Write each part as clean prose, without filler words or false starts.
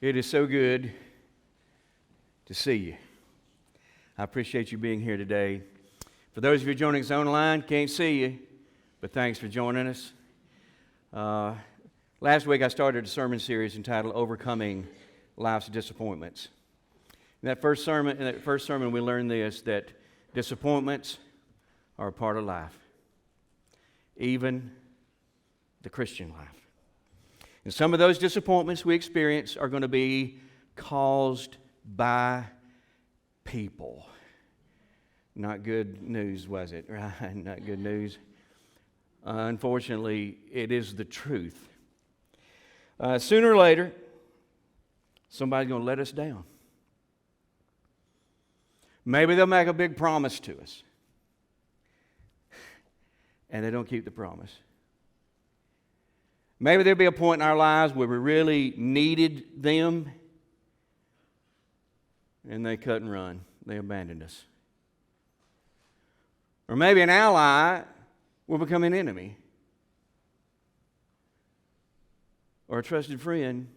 It is so good to see you. I appreciate you being here today. For those of you joining us online, can't see you, but thanks for joining us. Last week I started a sermon series entitled Overcoming Life's Disappointments. In that first sermon we learned this, that disappointments are a part of life, even the Christian life. And some of those disappointments we experience are going to be caused by people. Not good news, was it? Right? Not good news. Unfortunately, it is the truth. Sooner or later, somebody's going to let us down. Maybe they'll make a big promise to us, and they don't keep the promise. Maybe there'll be a point in our lives where we really needed them, and they cut and run. They abandoned us. Or maybe an ally will become an enemy. Or a trusted friend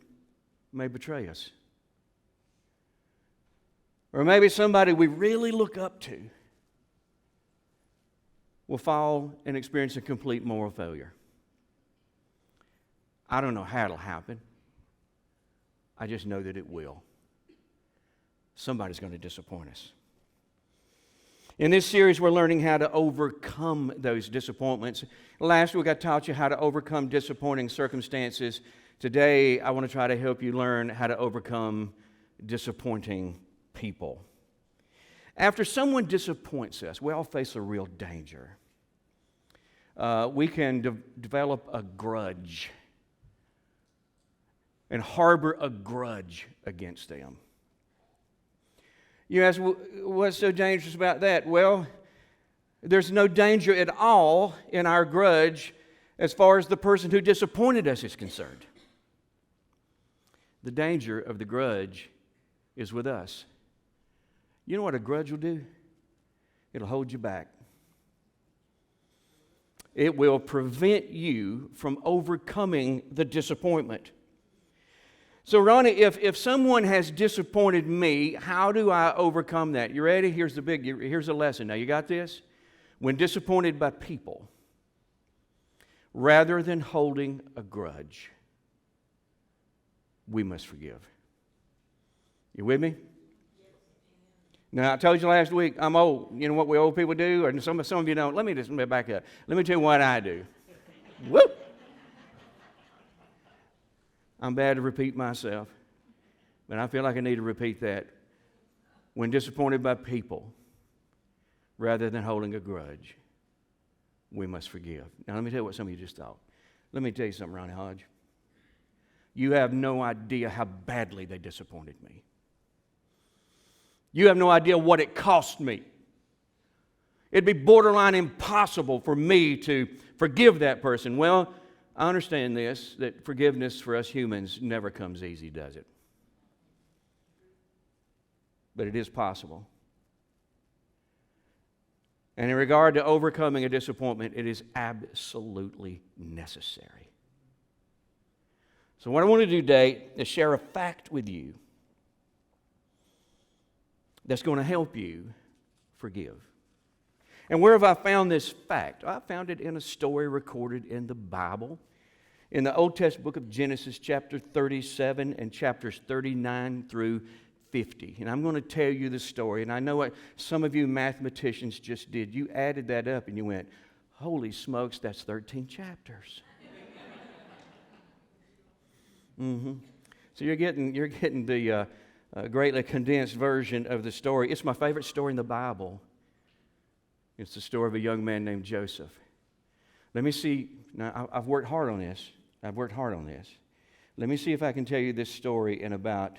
may betray us. Or maybe somebody we really look up to will fall and experience a complete moral failure. I don't know how it'll happen. I just know that it will. Somebody's going to disappoint us. In this series, we're learning how to overcome those disappointments. Last week, I taught you how to overcome disappointing circumstances. Today, I want to try to help you learn how to overcome disappointing people. After someone disappoints us, we all face a real danger. We can develop a grudge and harbor a grudge against them. You ask, what's so dangerous about that? Well, there's no danger at all in our grudge as far as the person who disappointed us is concerned. The danger of the grudge is with us. You know what a grudge will do? It'll hold you back. It will prevent you from overcoming the disappointment. So, Ronnie, if someone has disappointed me, how do I overcome that? You ready? Here's a lesson. Now, you got this? When disappointed by people, rather than holding a grudge, we must forgive. You with me? Now, I told you last week, I'm old. You know what we old people do? Or some of you don't. Let me back up. Let me tell you what I do. Woo! I'm bad to repeat myself, but I feel like I need to repeat that. When disappointed by people, rather than holding a grudge, we must forgive. Now, let me tell you what some of you just thought. Let me tell you something, Ronnie Hodge. You have no idea how badly they disappointed me. You have no idea what it cost me. It'd be borderline impossible for me to forgive that person. Well, I understand this, that forgiveness for us humans never comes easy, does it? But it is possible. And in regard to overcoming a disappointment, it is absolutely necessary. So what I want to do today is share a fact with you that's going to help you forgive. And where have I found this fact? I found it in a story recorded in the Bible, in the Old Testament book of Genesis, chapter 37 and chapters 39 through 50. And I'm going to tell you the story. And I know what some of you mathematicians just did. You added that up and you went, holy smokes, that's 13 chapters. So you're getting the greatly condensed version of the story. It's my favorite story in the Bible. It's the story of a young man named Joseph. Let me see. Now, I've worked hard on this. Let me see if I can tell you this story in about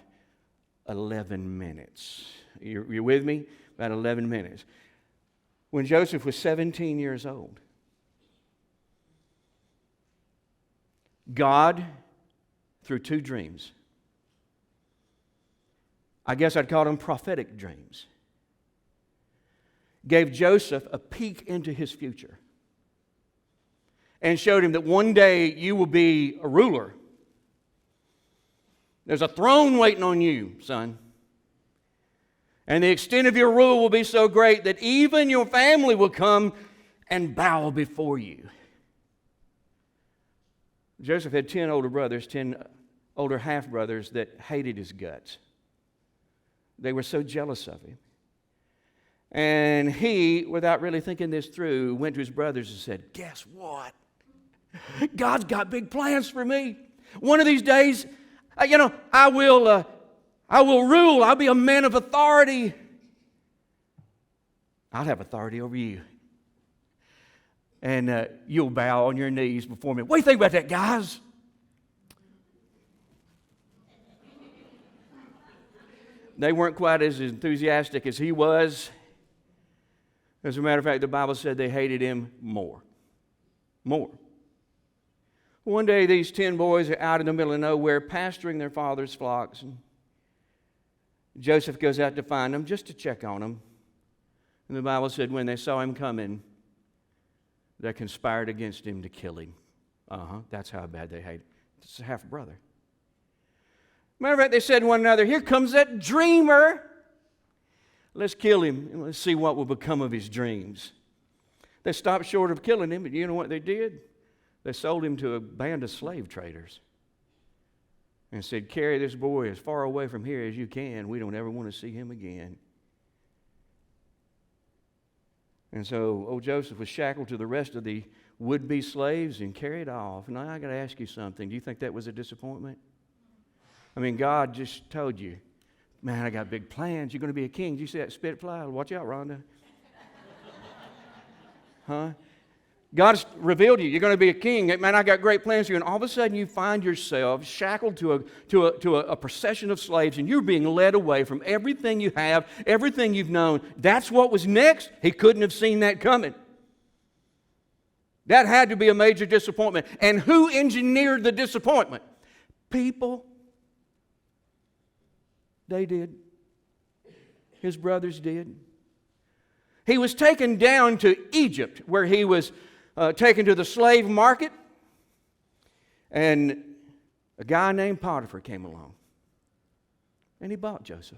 11 minutes. You're with me? About 11 minutes. When Joseph was 17 years old, God, through two dreams, I guess I'd call them prophetic dreams, gave Joseph a peek into his future and showed him that one day you will be a ruler There's a throne waiting on you, son. And the extent of your rule will be so great that even your family will come and bow before you. Joseph had 10 older brothers, 10 older half-brothers that hated his guts. They were so jealous of him. And he, without really thinking this through, went to his brothers and said, guess what? God's got big plans for me. One of these days, I will rule. I'll be a man of authority. I'll have authority over you. And you'll bow on your knees before me. What do you think about that, guys? They weren't quite as enthusiastic as he was. As a matter of fact, the Bible said they hated him more. More. One day, these 10 boys are out in the middle of nowhere pasturing their father's flocks. And Joseph goes out to find them just to check on them. And the Bible said when they saw him coming, they conspired against him to kill him. That's how bad they hated him. It's a half-brother. Matter of fact, they said to one another, here comes that dreamer. Let's kill him and let's see what will become of his dreams. They stopped short of killing him, but you know what they did? They sold him to a band of slave traders and said, carry this boy as far away from here as you can. We don't ever want to see him again. And so old Joseph was shackled to the rest of the would-be slaves and carried off. Now, I got to ask you something. Do you think that was a disappointment? I mean, God just told you, man, I got big plans. You're going to be a king. Did you see that spit fly? Watch out, Rhonda. Huh? God's revealed to you, you're going to be a king. Man, I got great plans for you. And all of a sudden you find yourself shackled to a procession of slaves, and you're being led away from everything you have, everything you've known. That's what was next. He couldn't have seen that coming. That had to be a major disappointment. And who engineered the disappointment? People. They did. His brothers did. He was taken down to Egypt, where he was taken to the slave market, and a guy named Potiphar came along, and he bought Joseph.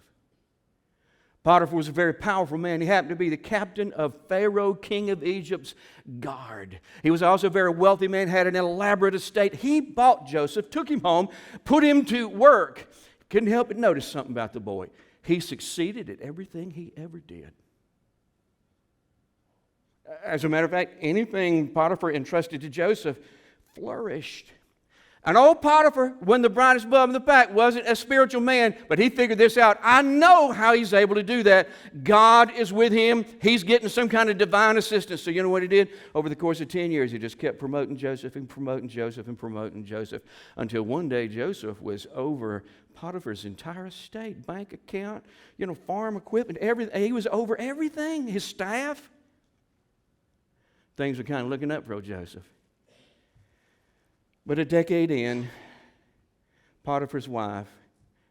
Potiphar was a very powerful man. He happened to be the captain of Pharaoh, king of Egypt's guard. He was also a very wealthy man, had an elaborate estate. He bought Joseph, took him home, put him to work. Couldn't help but notice something about the boy. He succeeded at everything he ever did. As a matter of fact, anything Potiphar entrusted to Joseph flourished. And old Potiphar, when the brightest bulb in the pack, wasn't a spiritual man, but he figured this out. I know how he's able to do that. God is with him. He's getting some kind of divine assistance. So you know what he did? Over the course of 10 years, he just kept promoting Joseph and promoting Joseph and promoting Joseph, until one day Joseph was over Potiphar's entire estate, bank account, farm equipment, everything. He was over everything, his staff. Things were kind of looking up for old Joseph. But a decade in, Potiphar's wife,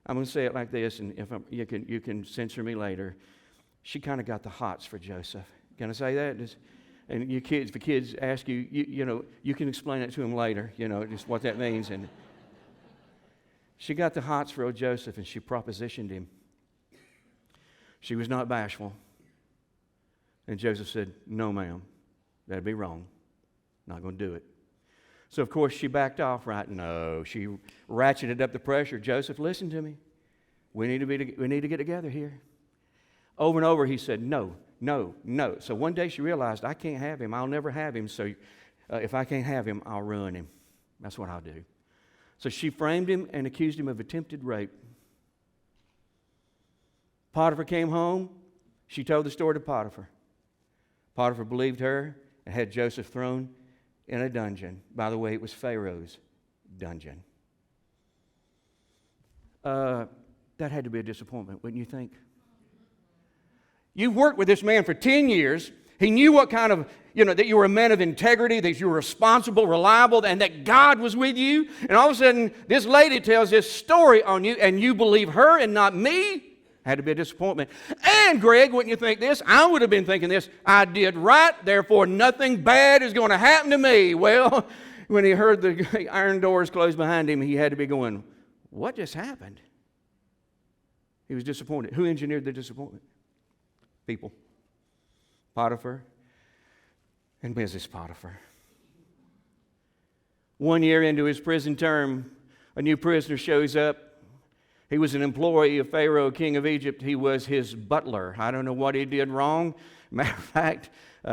I'm going to say it like this, and if you can censor me later, she kind of got the hots for Joseph. Can I say that? And you kids, if the kids ask you, you can explain it to them later, just what that means. And she got the hots for old Joseph, and she propositioned him. She was not bashful. And Joseph said, no, ma'am. That'd be wrong. Not going to do it. So, of course, she backed off, right? No. She ratcheted up the pressure. Joseph, listen to me. We need to get together here. Over and over, he said, no, no, no. So one day she realized, I can't have him. I'll never have him. So if I can't have him, I'll ruin him. That's what I'll do. So she framed him and accused him of attempted rape. Potiphar came home. She told the story to Potiphar. Potiphar believed her and had Joseph thrown in a dungeon. By the way, it was Pharaoh's dungeon. That had to be a disappointment, wouldn't you think? You've worked with this man for 10 years. He knew what kind of, that you were a man of integrity, that you were responsible, reliable, and that God was with you. And all of a sudden, this lady tells this story on you, and you believe her and not me. Had to be a disappointment. And Greg, wouldn't you think this? I would have been thinking this. I did right, therefore nothing bad is going to happen to me. Well, when he heard the iron doors close behind him, he had to be going, what just happened? He was disappointed. Who engineered the disappointment? People. Potiphar and Mrs. Potiphar. 1 year into his prison term, a new prisoner shows up. He was an employee of Pharaoh, king of Egypt. He was his butler. I don't know what he did wrong. Matter of fact,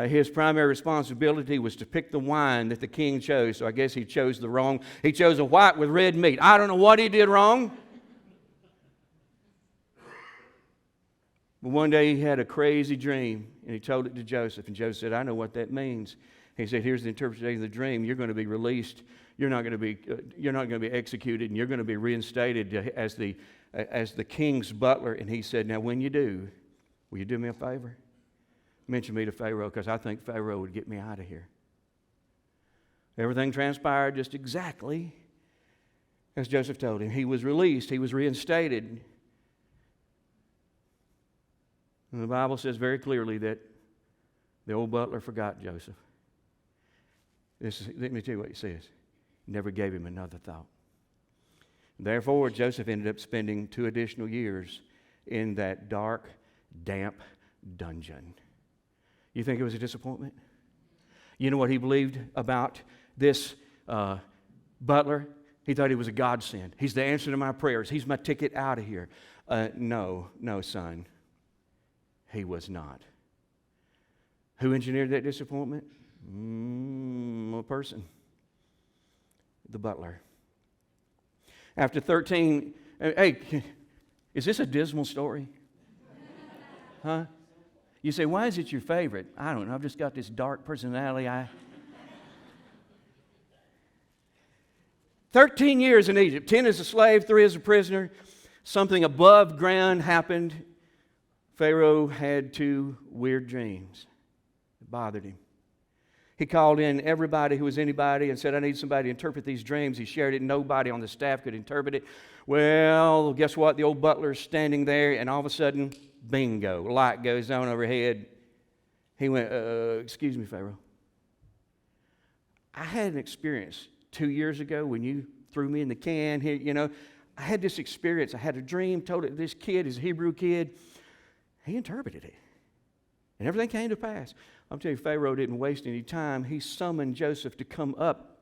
his primary responsibility was to pick the wine that the king chose. So I guess he chose the wrong. He chose a white with red meat. I don't know what he did wrong. But one day he had a crazy dream, and he told it to Joseph. And Joseph said, I know what that means. He said, here's the interpretation of the dream. You're going to be released. You're not going to be executed, and you're going to be reinstated as the king's butler. And he said, now when you do, will you do me a favor? Mention me to Pharaoh, because I think Pharaoh would get me out of here. Everything transpired just exactly as Joseph told him. He was released. He was reinstated. And the Bible says very clearly that the old butler forgot Joseph. Let me tell you what he says. Never gave him another thought. Therefore, Joseph ended up spending 2 additional years in that dark, damp dungeon. You think it was a disappointment? You know what he believed about this butler? He thought he was a godsend. He's the answer to my prayers. He's my ticket out of here. No, son. He was not. Who engineered that disappointment? A person. The butler. After 13, hey, is this a dismal story? Huh? You say, why is it your favorite? I don't know. I've just got this dark personality. 13 years in Egypt, 10 as a slave, 3 as a prisoner. Something above ground happened. Pharaoh had 2 weird dreams. It bothered him. He called in everybody who was anybody and said, I need somebody to interpret these dreams. He shared it. Nobody on the staff could interpret it. Well, guess what? The old butler's standing there, and all of a sudden, bingo, light goes on overhead. He went, excuse me, Pharaoh. I had an experience 2 years ago when you threw me in the can here, you know. I had this experience. I had a dream, told it to this kid, his Hebrew kid. He interpreted it. And everything came to pass. I'm telling you, Pharaoh didn't waste any time. He summoned Joseph to come up.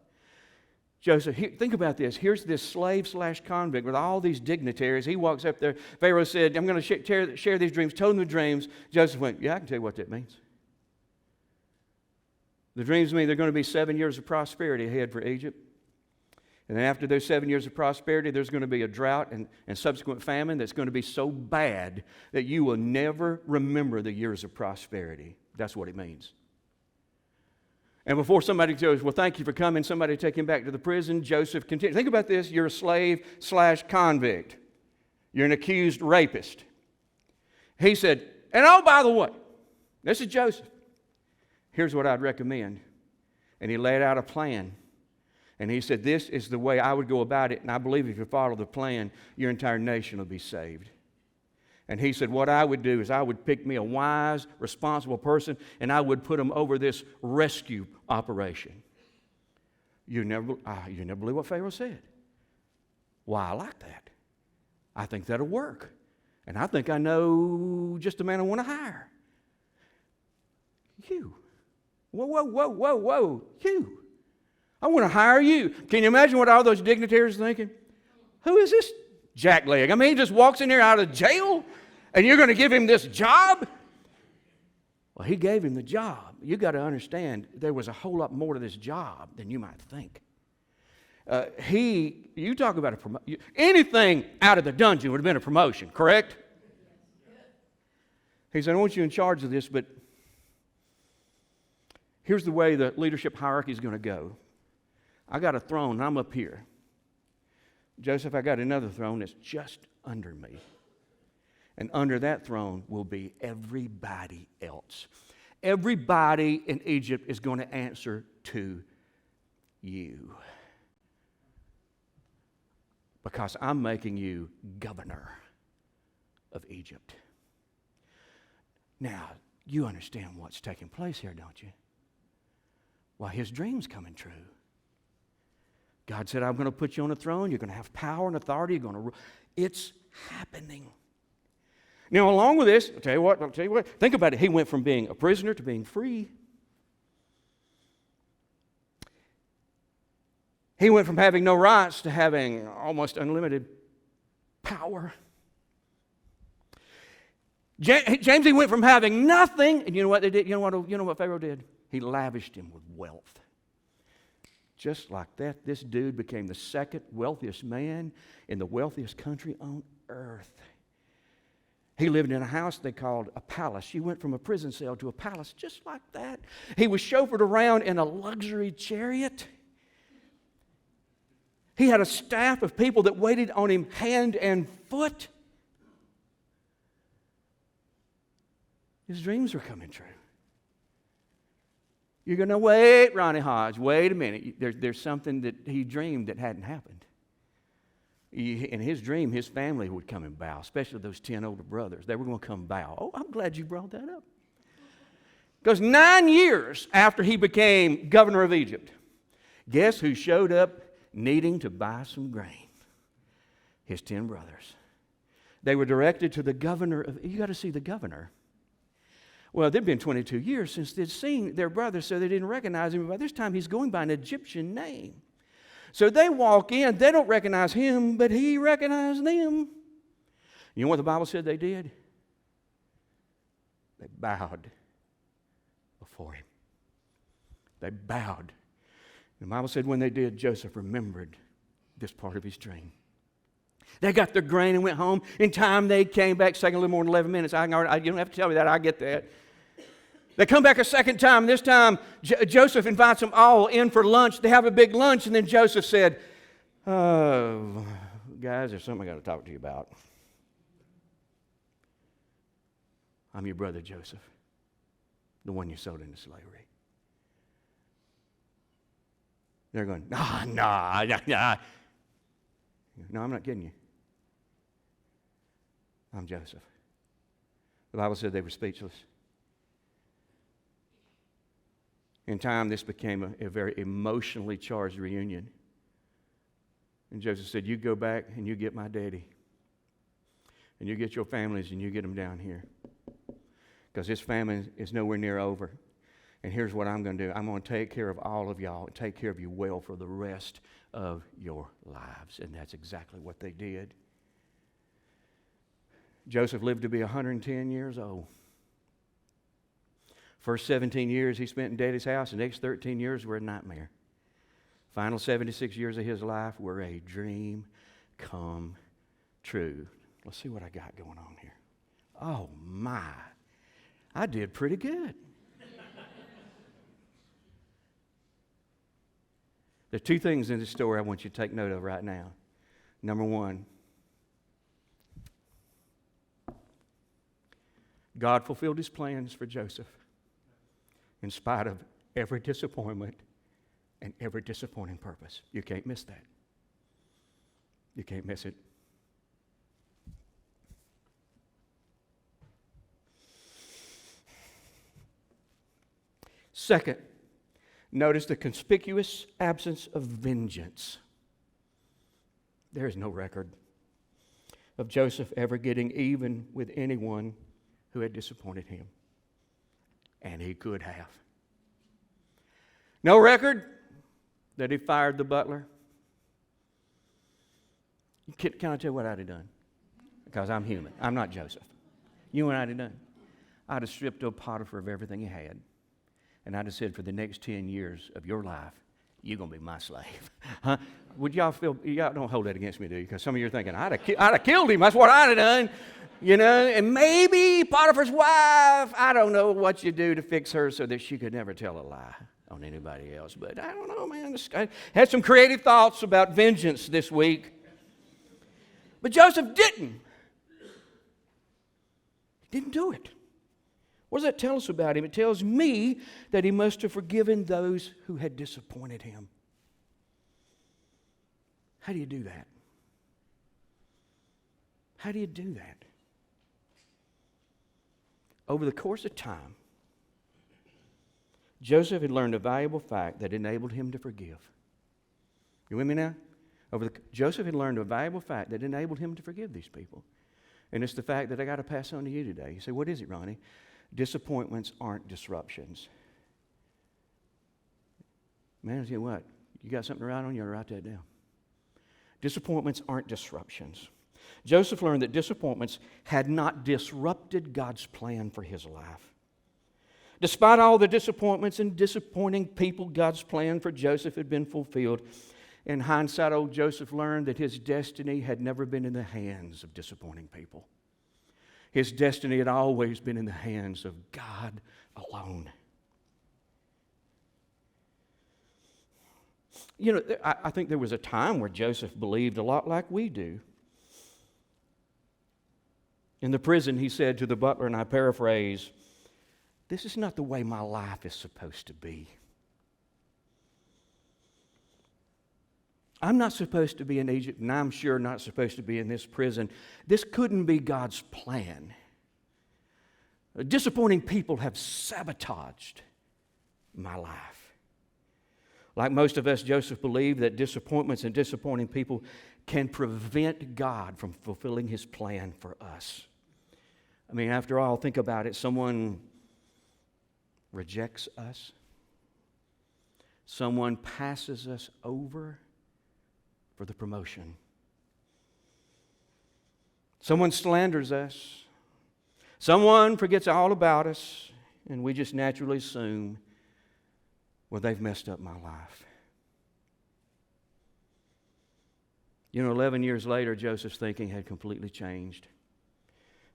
Joseph, think about this. Here's this slave/convict with all these dignitaries. He walks up there. Pharaoh said, I'm going to share these dreams. Told him the dreams. Joseph went, yeah, I can tell you what that means. The dreams mean there are going to be 7 years of prosperity ahead for Egypt. And then after those 7 years of prosperity, there's going to be a drought and subsequent famine that's going to be so bad that you will never remember the years of prosperity. That's what it means. And before somebody goes, well, thank you for coming, somebody take him back to the prison, Joseph continued. Think about this. You're a slave/convict. You're an accused rapist. He said, and oh, by the way, this is Joseph. Here's what I'd recommend. And he laid out a plan. And he said, this is the way I would go about it, and I believe if you follow the plan, your entire nation will be saved. And he said, what I would do is I would pick me a wise, responsible person, and I would put them over this rescue operation. You never believe what Pharaoh said. Why, I like that. I think that'll work. And I think I know just the man I want to hire. You. Whoa. You. I want to hire you. Can you imagine what all those dignitaries are thinking? Who is this jackleg? I mean, he just walks in here out of jail, and you're going to give him this job? Well, he gave him the job. You got to understand, there was a whole lot more to this job than you might think. You talk about a promotion. Anything out of the dungeon would have been a promotion, correct? He said, I want you in charge of this, but here's the way the leadership hierarchy is going to go. I got a throne, and I'm up here. Joseph, I got another throne that's just under me. And under that throne will be everybody else. Everybody in Egypt is going to answer to you. Because I'm making you governor of Egypt. Now, you understand what's taking place here, don't you? Well, his dream's coming true. God said, I'm going to put you on a throne. You're going to have power and authority. You're going to rule. It's happening. Now, along with this, I'll tell you what, think about it. He went from being a prisoner to being free. He went from having no rights to having almost unlimited power. James, he went from having nothing, and you know what they did? You know what Pharaoh did? He lavished him with wealth. Just like that, this dude became the second wealthiest man in the wealthiest country on earth. He lived in a house they called a palace. He went from a prison cell to a palace just like that. He was chauffeured around in a luxury chariot. He had a staff of people that waited on him hand and foot. His dreams were coming true. You're going to wait, Ronnie Hodge, wait a minute. There's something that he dreamed that hadn't happened. In his dream, his family would come and bow, especially those 10 older brothers. They were going to come bow. Oh, I'm glad you brought that up. Because 9 years after he became governor of Egypt, guess who showed up needing to buy some grain? His 10 brothers. They were directed to the governor of, you got to see the governor. Well, it had been 22 years since they'd seen their brother, so they didn't recognize him. By this time, he's going by an Egyptian name. So they walk in, they don't recognize him, but he recognized them. You know what the Bible said they did? They bowed before him. They bowed. The Bible said when they did, Joseph remembered this part of his dream. They got their grain and went home. In time, they came back, taking a little more than 11 minutes. You don't have to tell me that. I get that. They come back a second time. This time, Joseph invites them all in for lunch. They have a big lunch, and then Joseph said, "Oh, guys, there's something I got to talk to you about. I'm your brother Joseph, the one you sold into slavery." They're going, No, I'm not kidding you. I'm Joseph. The Bible said they were speechless. In time, this became a very emotionally charged reunion. And Joseph said, you go back and you get my daddy. And you get your families and you get them down here. Because this famine is nowhere near over. And here's what I'm going to do. I'm going to take care of all of y'all and take care of you well for the rest of your lives. And that's exactly what they did. Joseph lived to be 110 years old. First 17 years he spent in Daddy's house. The next 13 years were a nightmare. Final 76 years of his life were a dream come true. Let's see what I got going on here. Oh my, I did pretty good. There are two things in this story I want you to take note of right now. Number one, God fulfilled his plans for Joseph in spite of every disappointment and every disappointing purpose. You can't miss that. You can't miss it. Second, notice the conspicuous absence of vengeance. There is no record of Joseph ever getting even with anyone who had disappointed him. And he could have. No record that he fired the butler. Can I tell you what I'd have done? Because I'm human. I'm not Joseph. You know what I'd have done? I'd have stripped old Potiphar of everything he had. And I'd have said, for the next 10 years of your life, you're going to be my slave. Huh? Would y'all feel, y'all don't hold that against me, do you? Because some of you are thinking, I'd have killed him. That's what I'd have done. You know, and maybe Potiphar's wife, I don't know what you do to fix her so that she could never tell a lie on anybody else. But I don't know, man. I had some creative thoughts about vengeance this week. But Joseph didn't. He didn't do it. What does that tell us about him? It tells me that he must have forgiven those who had disappointed him. How do you do that? How do you do that? Over the course of time, Joseph had learned a valuable fact that enabled him to forgive. You with me now? Joseph had learned a valuable fact that enabled him to forgive these people. And it's the fact that I got to pass on to you today. You say, what is it, Ronnie? Disappointments aren't disruptions. Man, you know what? You got something to write on? You ought to write that down. Disappointments aren't disruptions. Joseph learned that disappointments had not disrupted God's plan for his life. Despite all the disappointments and disappointing people, God's plan for Joseph had been fulfilled. In hindsight, old Joseph learned that his destiny had never been in the hands of disappointing people. His destiny had always been in the hands of God alone. You know, I think there was a time where Joseph believed a lot like we do. In the prison, he said to the butler, and I paraphrase, "This is not the way my life is supposed to be. I'm not supposed to be in Egypt, and I'm sure not supposed to be in this prison. This couldn't be God's plan. Disappointing people have sabotaged my life." Like most of us, Joseph believed that disappointments and disappointing people can prevent God from fulfilling His plan for us. I mean, after all, think about it. Someone rejects us. Someone passes us over for the promotion. Someone slanders us. Someone forgets all about us, and we just naturally assume, well, they've messed up my life. You know, 11 years later, Joseph's thinking had completely changed.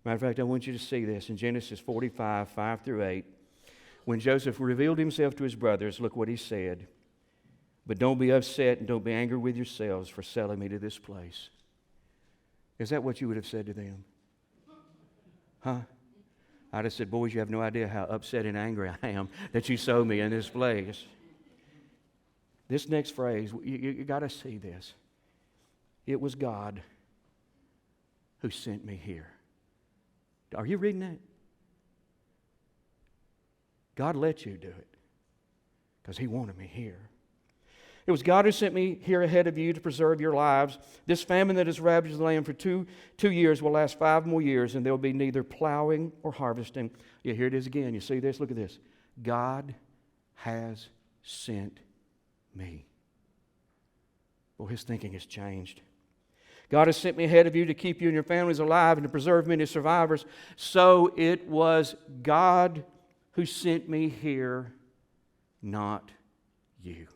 Matter of fact, I want you to see this in Genesis 45, 5 through 8. When Joseph revealed himself to his brothers, look what he said. "But don't be upset and don't be angry with yourselves for selling me to this place." Is that what you would have said to them? Huh? I'd have said, "Boys, you have no idea how upset and angry I am that you sold me in this place." This next phrase, you got to see this. It was God who sent me here. Are you reading that? God let you do it because He wanted me here. It was God who sent me here ahead of you to preserve your lives. This famine that has ravaged the land for two years will last 5 more years, and there will be neither plowing or harvesting. Yeah, here it is again. You see this? Look at this. God has sent me. Well, his thinking has changed. God has sent me ahead of you to keep you and your families alive and to preserve many survivors. So it was God who sent me here, not you.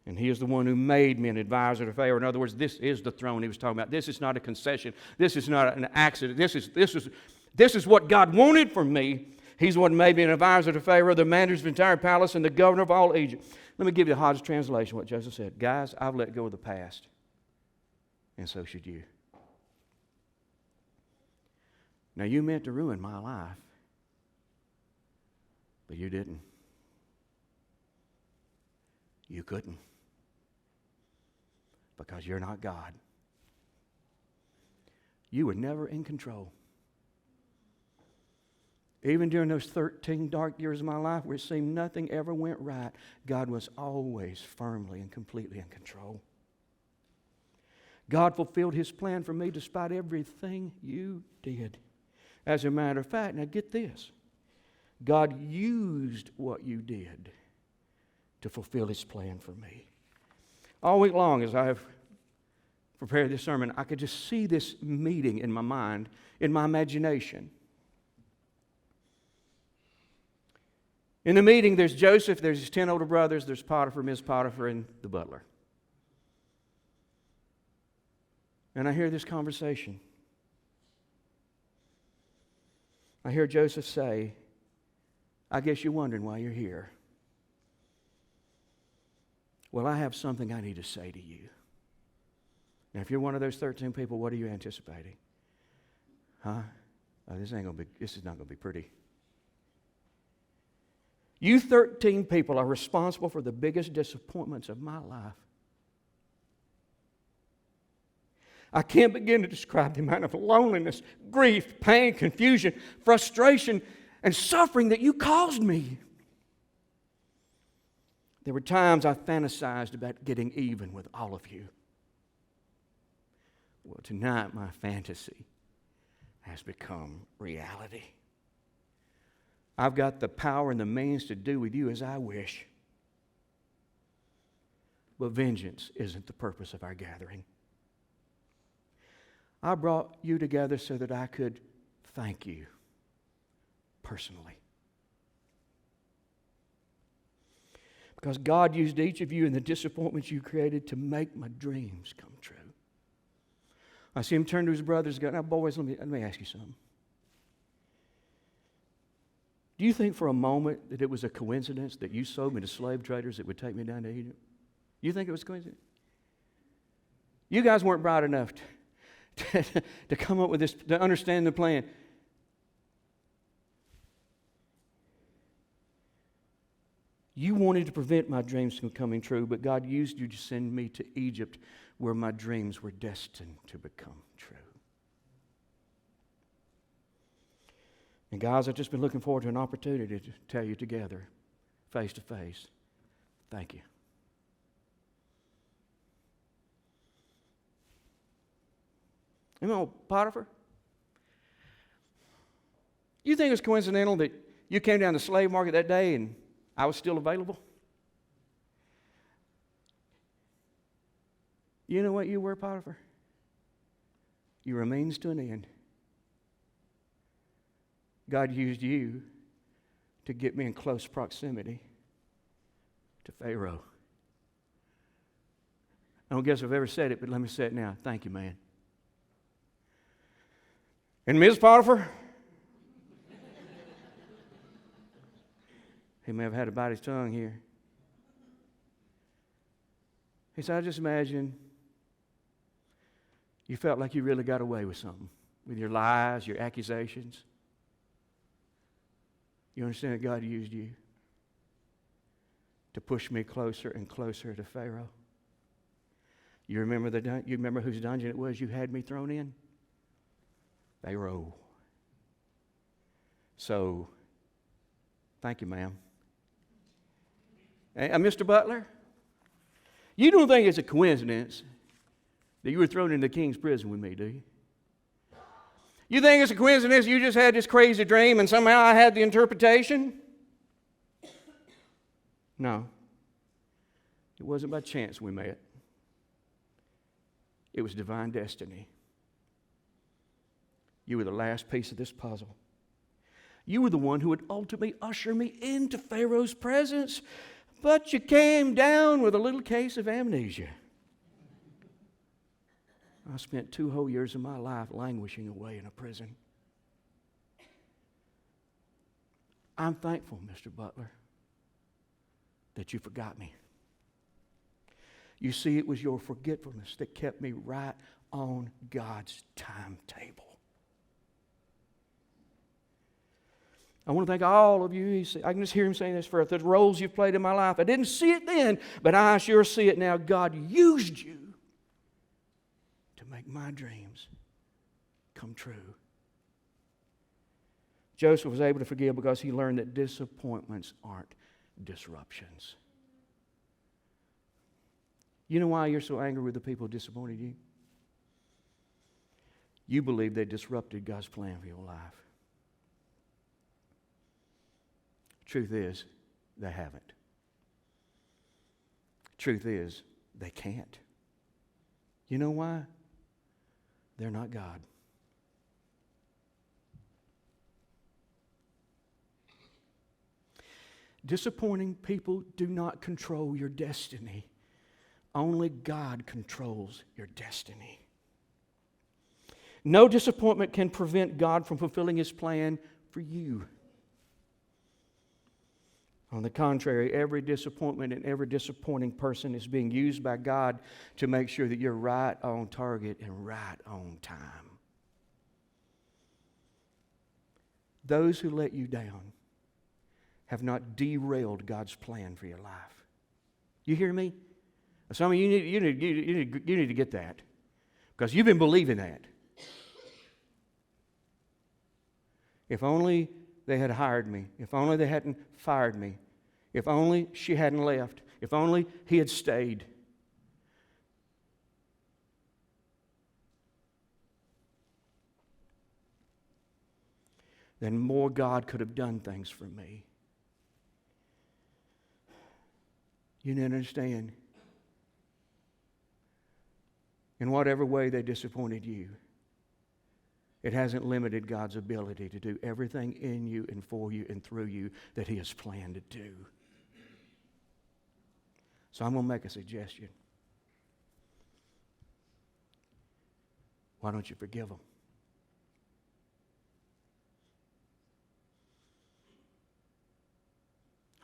And He is the one who made me an advisor to Pharaoh. In other words, this is the throne He was talking about. This is not a concession. This is not an accident. This is what God wanted from me. He's the one who made me an advisor to Pharaoh, the manager of the entire palace, and the governor of all Egypt. Let me give you the Hodge translation, what Joseph said. Guys, I've let go of the past. And so should you. Now, you meant to ruin my life, but you didn't. You couldn't. Because you're not God. You were never in control. Even during those 13 dark years of my life where it seemed nothing ever went right, God was always firmly and completely in control. God fulfilled His plan for me despite everything you did. As a matter of fact, now get this. God used what you did to fulfill His plan for me. All week long as I have prepared this sermon, I could just see this meeting in my mind, in my imagination. In the meeting, there's Joseph, there's his 10 older brothers, there's Potiphar, Ms. Potiphar, and the butler. And I hear this conversation. I hear Joseph say, "I guess you're wondering why you're here. Well, I have something I need to say to you." Now, if you're one of those 13 people, what are you anticipating? Huh? Oh, this is not going to be pretty. You 13 people are responsible for the biggest disappointments of my life. I can't begin to describe the amount of loneliness, grief, pain, confusion, frustration, and suffering that you caused me. There were times I fantasized about getting even with all of you. Well, tonight my fantasy has become reality. I've got the power and the means to do with you as I wish. But vengeance isn't the purpose of our gathering. I brought you together so that I could thank you personally. Because God used each of you and the disappointments you created to make my dreams come true. I see him turn to his brothers and go, now boys, let me ask you something. Do you think for a moment that it was a coincidence that you sold me to slave traders that would take me down to Egypt? You think it was a coincidence? You guys weren't bright enough to come up with this, to understand the plan. You wanted to prevent my dreams from coming true, but God used you to send me to Egypt where my dreams were destined to become true. And guys, I've just been looking forward to an opportunity to tell you together, face to face, thank you. You know, Potiphar, you think it's coincidental that you came down to the slave market that day and I was still available? You know what you were, Potiphar? You were a means to an end. God used you to get me in close proximity to Pharaoh. I don't guess I've ever said it, but let me say it now. Thank you, man. And Ms. Potiphar, he may have had to bite his tongue here. He said, I just imagine you felt like you really got away with something, with your lies, your accusations. You understand that God used you to push me closer and closer to Pharaoh? You remember whose dungeon it was you had me thrown in? Pharaoh. So, thank you, ma'am. Hey, Mr. Butler, you don't think it's a coincidence that you were thrown into the king's prison with me, do you? You think it's a coincidence you just had this crazy dream and somehow I had the interpretation? No. It wasn't by chance we met. It was divine destiny. You were the last piece of this puzzle. You were the one who would ultimately usher me into Pharaoh's presence, but you came down with a little case of amnesia. I spent 2 whole years of my life languishing away in a prison. I'm thankful, Mr. Butler, that you forgot me. You see, it was your forgetfulness that kept me right on God's timetable. I want to thank all of you. I can just hear him saying this for the roles you've played in my life. I didn't see it then, but I sure see it now. God used you to make my dreams come true. Joseph was able to forgive because he learned that disappointments aren't disruptions. You know why you're so angry with the people who disappointed you? You believe they disrupted God's plan for your life. Truth is, they haven't. Truth is, they can't. You know why? They're not God. Disappointing people do not control your destiny. Only God controls your destiny. No disappointment can prevent God from fulfilling His plan for you. On the contrary, every disappointment and every disappointing person is being used by God to make sure that you're right on target and right on time. Those who let you down have not derailed God's plan for your life. You hear me? Some of you need to get that, because you've been believing that. If only they had hired me. If only they hadn't fired me. If only she hadn't left. If only he had stayed. Then more God could have done things for me. You need to understand, in whatever way they disappointed you, it hasn't limited God's ability to do everything in you and for you and through you that He has planned to do. So I'm going to make a suggestion. Why don't you forgive them?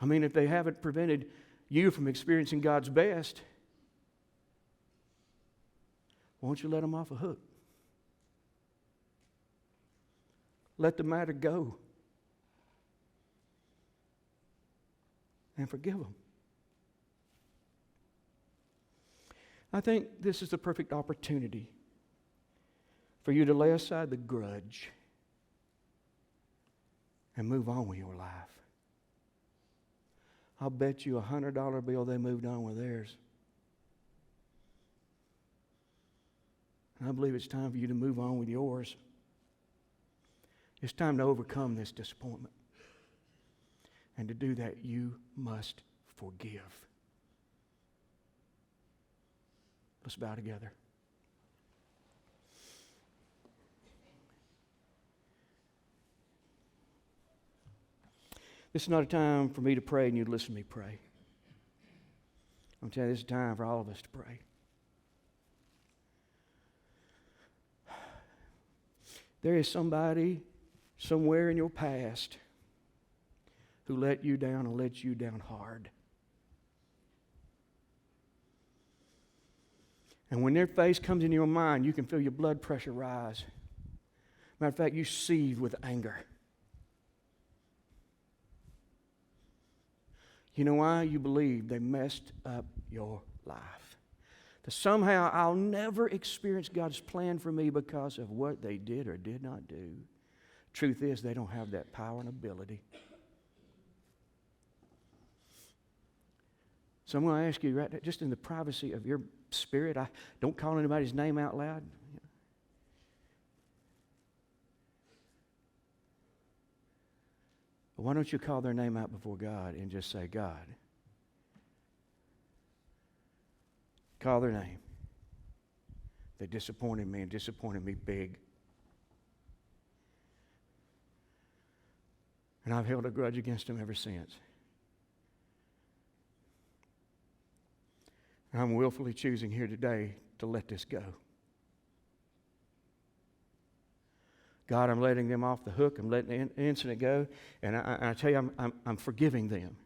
I mean, if they haven't prevented you from experiencing God's best, won't you let them off a hook? Let the matter go. And forgive them. I think this is the perfect opportunity for you to lay aside the grudge and move on with your life. I'll bet you $100 bill they moved on with theirs. And I believe it's time for you to move on with yours. It's time to overcome this disappointment. And to do that, you must forgive. Let's bow together. This is not a time for me to pray and you to listen to me pray. I'm telling you, this is a time for all of us to pray. There is somebody somewhere in your past who let you down and let you down hard. And when their face comes into your mind, you can feel your blood pressure rise. Matter of fact, you seethe with anger. You know why? You believe they messed up your life. That somehow I'll never experience God's plan for me because of what they did or did not do. Truth is, they don't have that power and ability. So I'm going to ask you right now, just in the privacy of your spirit, I don't call anybody's name out loud. But why don't you call their name out before God and just say, God, call their name. They disappointed me and disappointed me big. And I've held a grudge against them ever since. And I'm willfully choosing here today to let this go. God, I'm letting them off the hook. I'm letting the incident go. And I tell you, I'm forgiving them.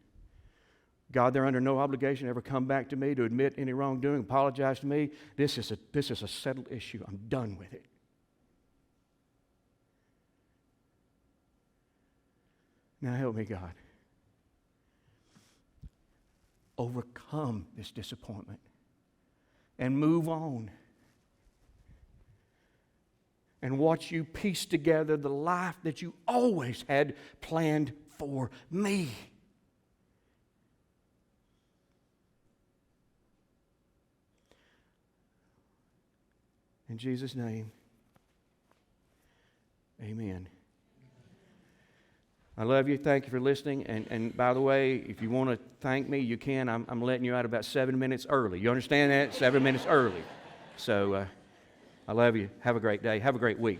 God, they're under no obligation to ever come back to me to admit any wrongdoing, apologize to me. This is a settled issue. I'm done with it. Now help me, God. Overcome this disappointment and move on. And watch you piece together the life that you always had planned for me. In Jesus' name, amen. I love you. Thank you for listening. And by the way, if you want to thank me, you can. I'm letting you out about 7 minutes early. You understand that? 7 minutes early. So I love you. Have a great day. Have a great week.